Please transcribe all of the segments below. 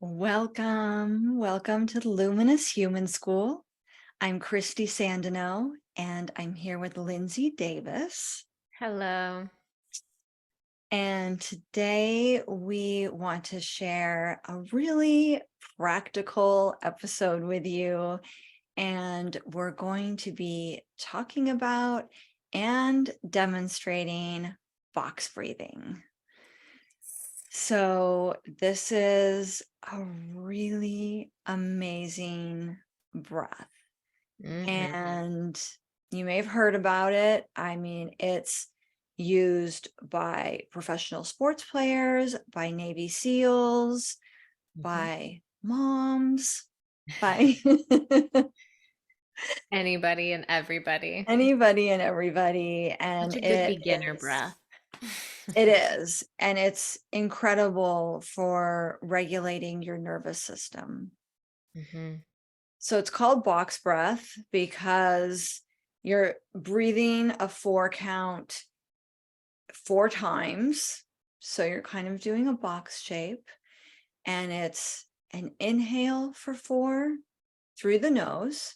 Welcome to the Luminous Human School. I'm Christy Sandino, and I'm here with Lindsay Davis. Hello. And today we want to share a really practical episode with you. And we're going to be talking about and demonstrating box breathing. So this is a really amazing breath. Mm-hmm. And you may have heard about it. I mean, it's used by professional sports players, by Navy SEALs, Hmm. by moms, by Anybody and everybody. anybody and everybody. And Such a good beginner breath. it is, and it's incredible for regulating your nervous system. Hmm. So it's called box breath because you're breathing a 4 count 4 times. So you're kind of doing a box shape, and it's an inhale for 4 through the nose,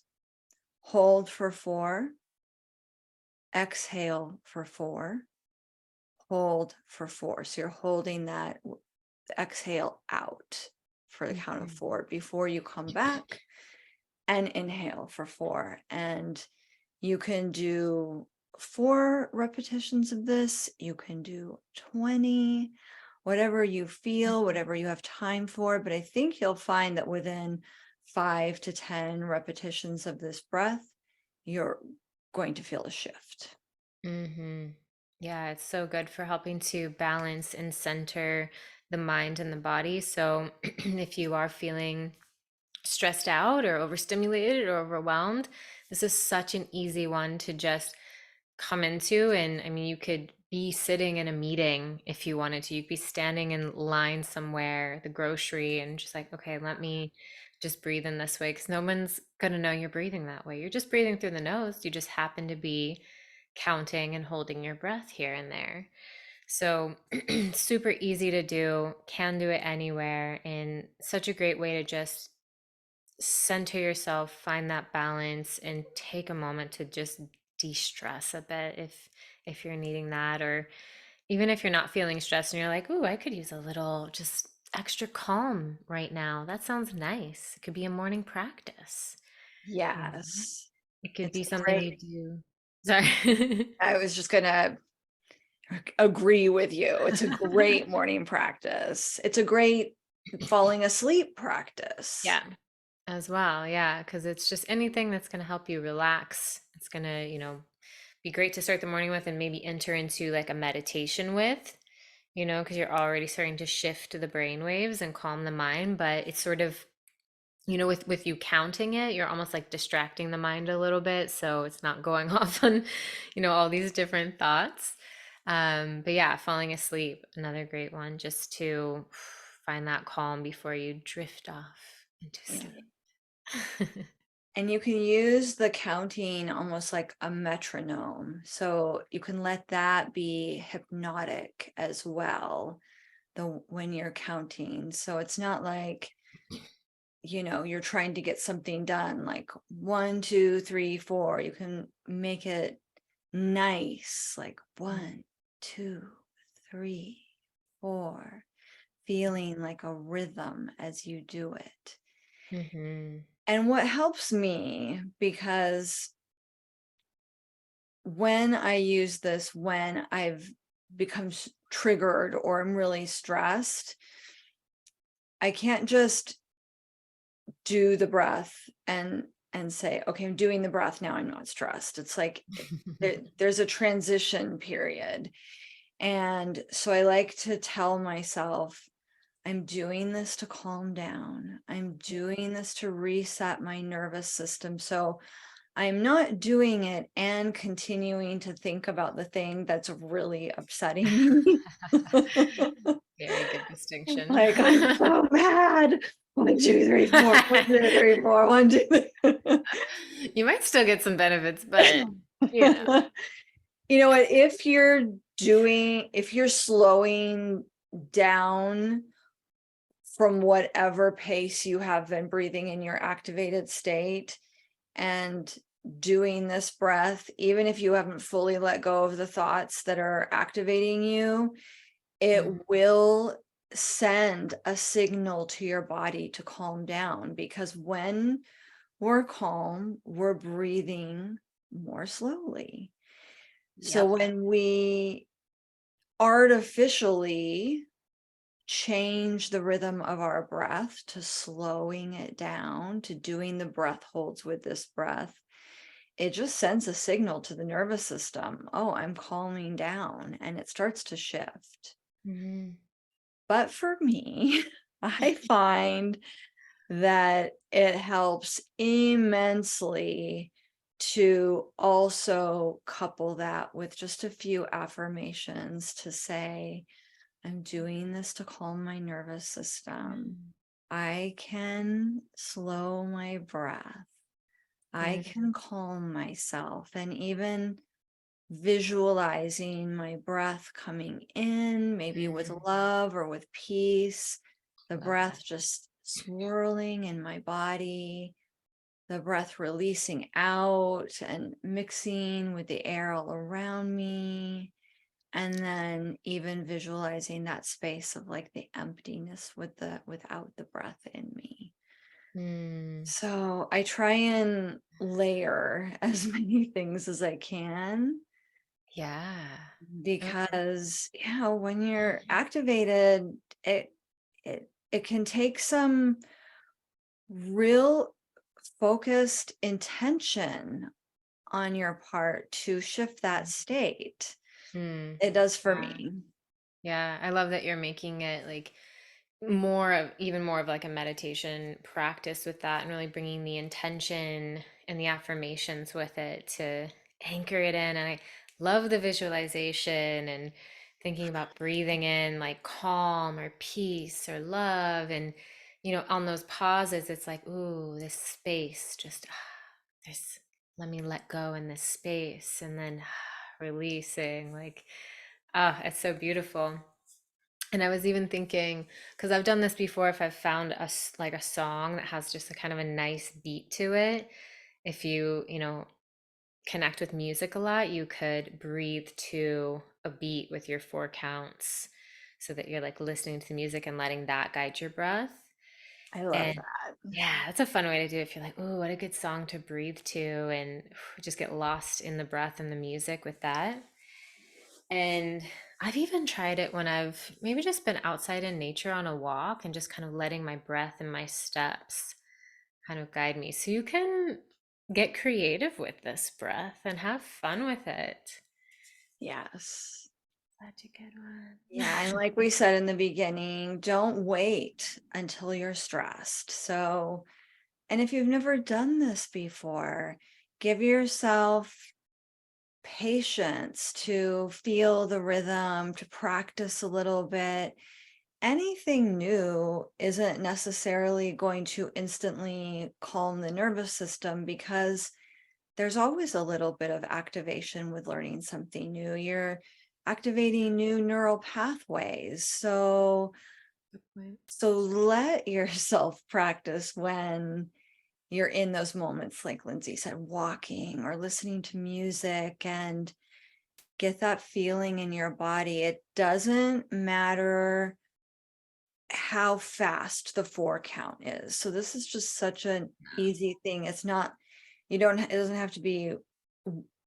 hold for 4, exhale for 4, hold for 4. So you're holding that exhale out for the count of Hmm. 4 before you come back and inhale for 4. And you can do 4 repetitions of this. You can do 20, whatever you feel, whatever you have time for. But I think you'll find that within 5 to 10 repetitions of this breath, you're going to feel a shift. Hmm. Yeah, it's so good for helping to balance and center the mind and the body. So if you are feeling stressed out or overstimulated or overwhelmed, this is such an easy one to just come into. And I mean, you could be sitting in a meeting if you wanted to. You could be standing in line somewhere, the grocery, and just like, okay, let me just breathe in this way because no one's going to know you're breathing that way. You're just breathing through the nose. You just happen to be counting and holding your breath here and there. So, super easy to do, can do it anywhere, and such a great way to just center yourself, find that balance, and take a moment to just de-stress a bit if you're needing that, or even if you're not feeling stressed and you're like, "Ooh, I could use a little just extra calm right now. That sounds nice." It could be a morning practice. You know, Yes. it could It's be a something you great, do. Sorry. I was just going to agree with you. It's a great morning practice. It's a great falling asleep practice. Yeah, as well. Yeah, because it's just anything that's going to help you relax. It's going to, be great to start the morning with and maybe enter into like a meditation with, because you're already starting to shift the brain waves and calm the mind. But it's sort of, with you counting it, you're almost like distracting the mind a little bit. So it's not going off on, all these different thoughts. But yeah, falling asleep, another great one, just to find that calm before you drift off into Yeah. sleep. And you can use the counting almost like a metronome. So you can let that be hypnotic as well, when you're counting. So it's not like, you're trying to get something done like 1, 2, 3, 4. You can make it nice, like 1, 2, 3, 4, feeling like a rhythm as you do it. Hmm. And what helps me, because when I use this, when I've become triggered or I'm really stressed, I can't just do the breath and say, okay, I'm doing the breath now, I'm not stressed. It's like there's a transition period. And so I like to tell myself, I'm doing this to calm down. I'm doing this to reset my nervous system. So I'm not doing it and continuing to think about the thing that's really upsetting me. Very good distinction. Like, I'm so mad. 1, 2, 3, 4, 1, 2, 3, 4, 1, 2, 3. You might still get some benefits, but you know. You know what? If you're slowing down from whatever pace you have been breathing in your activated state and doing this breath, even if you haven't fully let go of the thoughts that are activating you, it Mm. will send a signal to your body to calm down, because when we're calm, we're breathing more slowly. So Yep. when we artificially change the rhythm of our breath to slowing it down, to doing the breath holds with this breath, it just sends a signal to the nervous system. Oh, I'm calming down, and it starts to shift. Mhm. But for me, I find that it helps immensely to also couple that with just a few affirmations to say, I'm doing this to calm my nervous system. Mm. I can slow my breath. I Mm. can calm myself. And even visualizing my breath coming in, maybe with Mm. love or with peace, the Love that. breath just swirling in my body, the breath releasing out and mixing with the air all around me. And then even visualizing that space of like the emptiness without the breath in me. Mm. So I try and layer as many things as I can, Yeah. Okay. because when you're activated, it it can take some real focused intention on your part to shift that state. Mm. It does for Yeah. me. Yeah. I love that you're making it like more of even more of like a meditation practice with that and really bringing the intention and the affirmations with it to anchor it in. And I love the visualization and thinking about breathing in like calm or peace or love. And, on those pauses, it's like, ooh, this space, just this, let me let go in this space. And then releasing, like, it's so beautiful. And I was even thinking, because I've done this before, if I've found like a song that has just a kind of a nice beat to it, if you connect with music a lot, you could breathe to a beat with your 4 counts so that you're like listening to the music and letting that guide your breath. I love And that. yeah, that's a fun way to do it if you're like, oh, what a good song to breathe to and just get lost in the breath and the music with that. And I've even tried it when I've maybe just been outside in nature on a walk and just kind of letting my breath and my steps kind of guide me. So you can get creative with this breath and have fun with it. Yes. Such a good one. Yeah, and like we said in the beginning, don't wait until you're stressed. So, and if you've never done this before, give yourself patience to feel the rhythm, to practice a little bit. Anything new isn't necessarily going to instantly calm the nervous system, because there's always a little bit of activation with learning something new. You're activating new neural pathways. So Good point. let yourself practice when you're in those moments, like Lindsay said, walking or listening to music, and get that feeling in your body. It doesn't matter how fast the 4 count is. So this is just such an easy thing. It's not, it doesn't have to be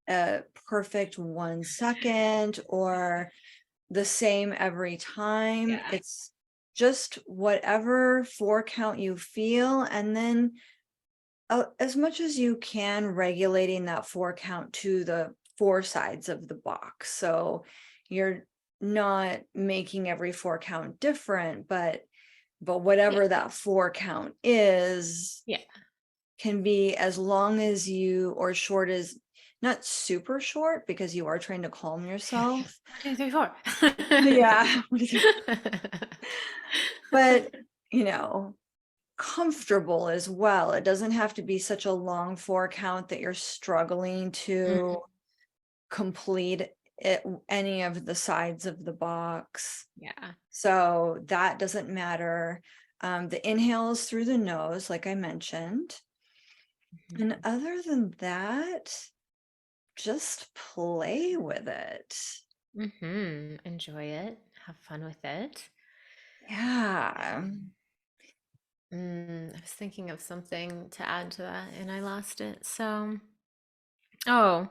a perfect 1 second or the same every time. Yeah. It's just whatever 4 count you feel. And then as much as you can, regulating that 4 count to the 4 sides of the box. So you're not making every 4 count different, but Yeah. whatever that 4 count is Yeah. can be as long as you, or short as, not super short because you are trying to calm yourself. 1, 2, 3, 4. Yeah. But, you know, comfortable as well. It doesn't have to be such a long 4 count that you're struggling to Mhm. complete it, any of the sides of the box. Yeah. So that doesn't matter. The inhale is through the nose, like I mentioned. And Mhm. other than that, just play with it. Enjoy it. Have fun with it. Yeah. I was thinking of something to add to that and I lost it. Oh,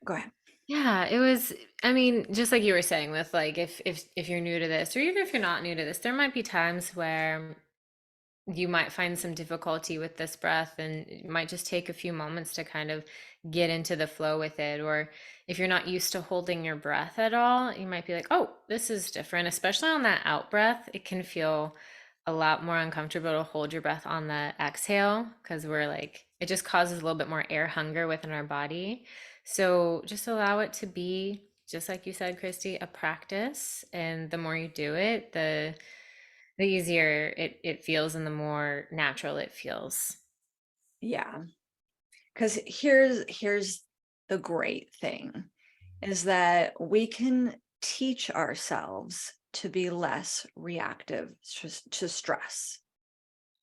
Go ahead. yeah, it was, I mean, just like you were saying with like if you're new to this or even if you're not new to this, there might be times where you might find some difficulty with this breath and it might just take a few moments to kind of get into the flow with it. Or if you're not used to holding your breath at all, you might be like, oh, this is different, especially on that out breath. It can feel a lot more uncomfortable to hold your breath on the exhale because we're like, it just causes a little bit more air hunger within our body. So just allow it to be, just like you said, Christy, a practice. And the more you do it, the easier it feels and the more natural it feels. Yeah. Because here's the great thing is that we can teach ourselves to be less reactive to stress.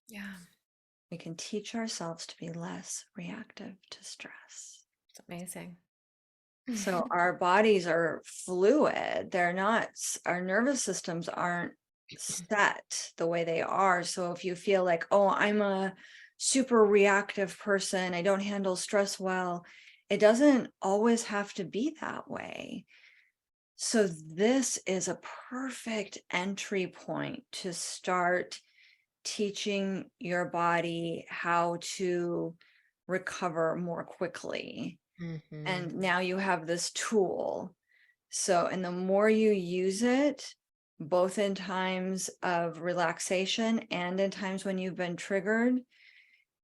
Yeah, We can teach ourselves to be less reactive to stress. it's amazing. So our bodies are fluid. They're not, our nervous systems aren't set the way they are. So if you feel like, oh, I'm a super reactive person, I don't handle stress well, it doesn't always have to be that way. So this is a perfect entry point to start teaching your body how to recover more quickly. Hmm. And now you have this tool. So, and the more you use it, both in times of relaxation and in times when you've been triggered,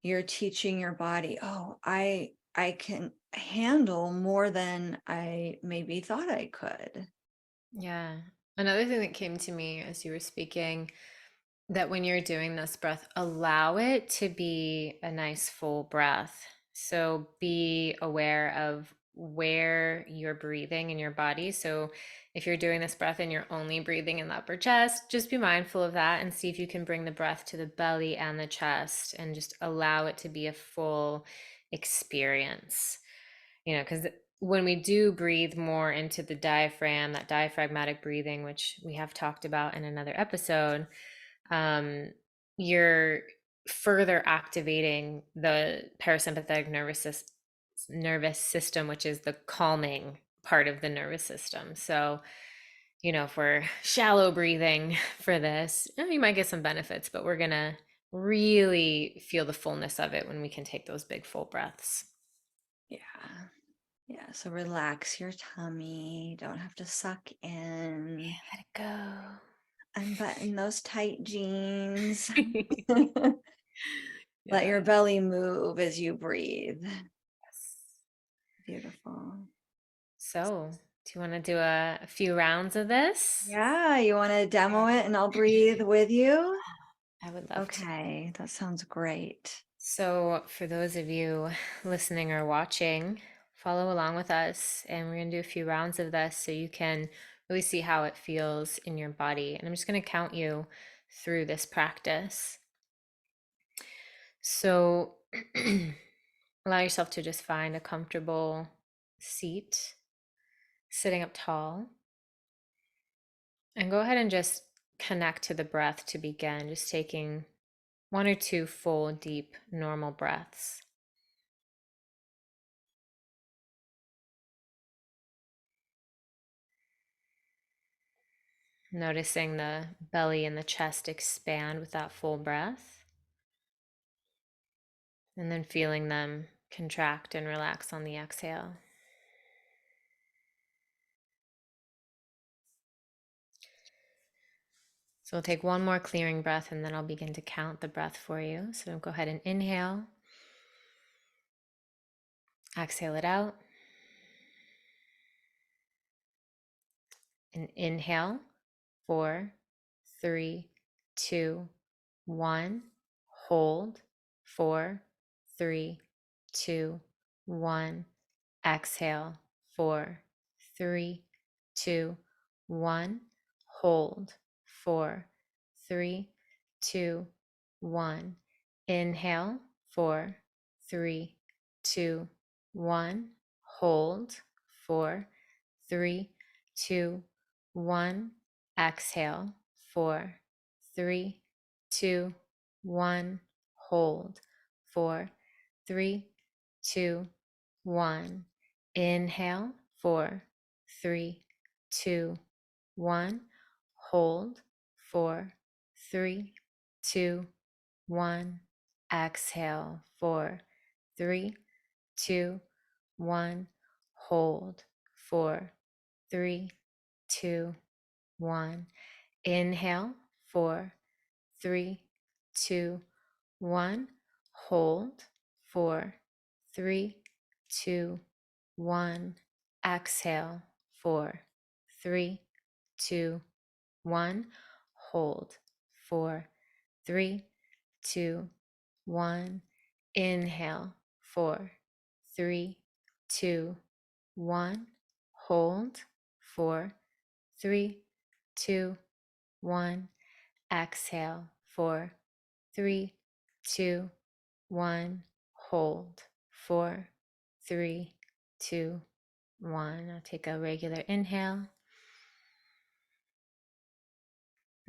you're teaching your body, oh, I can handle more than I maybe thought I could. Yeah. Another thing that came to me as you were speaking, that when you're doing this breath, allow it to be a nice full breath. So be aware of where you're breathing in your body. So if you're doing this breath and you're only breathing in the upper chest, just be mindful of that and see if you can bring the breath to the belly and the chest and just allow it to be a full experience. Because when we do breathe more into the diaphragm, that diaphragmatic breathing, which we have talked about in another episode, um, you're further activating the parasympathetic nervous system, which is the calming part of the nervous system. So, if we're shallow breathing for this, you might get some benefits, but we're gonna really feel the fullness of it when we can take those big full breaths. Yeah. Yeah. So relax your tummy. Don't have to suck in. Let it go. Unbutton those tight jeans. Let Yeah. your belly move as you breathe. Yes. Beautiful. So, do you want to do a few rounds of this? Yeah, you want to demo it and I'll breathe with you? I would love to. Okay, that sounds great. So, for those of you listening or watching, follow along with us, and we're going to do a few rounds of this so you can really see how it feels in your body. And I'm just going to count you through this practice. So, allow yourself to just find a comfortable seat, sitting up tall, and go ahead and just connect to the breath to begin, just taking one or two full, deep, normal breaths. Noticing the belly and the chest expand with that full breath, and then feeling them contract and relax on the exhale. So we'll take one more clearing breath and then I'll begin to count the breath for you. So go ahead and inhale, exhale it out, and inhale. 4, 3, 2, 1. Hold. 4, 3, 2, 1. Exhale. 4, 3, 2, 1. Hold. 4, 3, 2, 1. Inhale, 4, 3, 2, 1. Hold, 4, 3, 2, 1. Exhale, 4, 3, 2, 1. Hold, 4, 3, 2, 1. Inhale, 4, 3, 2, 1. Hold, 4, 3, 2, 1. Exhale, 4, 3, 2, 1. Hold, 4, 3, 2, 1. Inhale, 4, 3, 2, 1. Hold, 4, 3, 2, 1. Exhale, 4, 3, 2, 1. Hold, 4, 3, 2, 1. Inhale, 4, 3, 2, 1. Hold, 4, 3, 2, 1. Exhale, 4, 3, 2, 1. Hold, 4, 3, 2, 1. I'll take a regular inhale.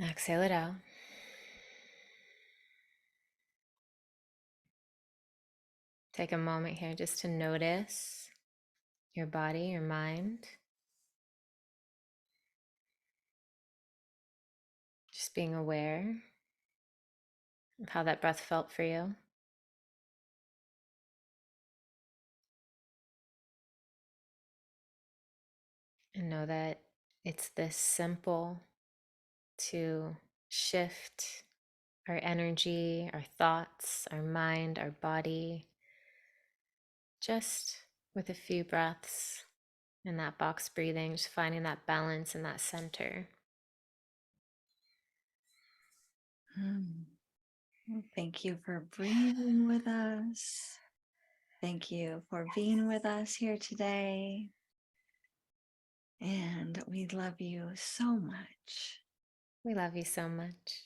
Exhale it out. Take a moment here just to notice your body, your mind. Just being aware of how that breath felt for you. And know that it's this simple to shift our energy, our thoughts, our mind, our body, just with a few breaths in that box breathing, just finding that balance and that center. Thank you for breathing with us. Thank you for being with us here today. And we love you so much. We love you so much.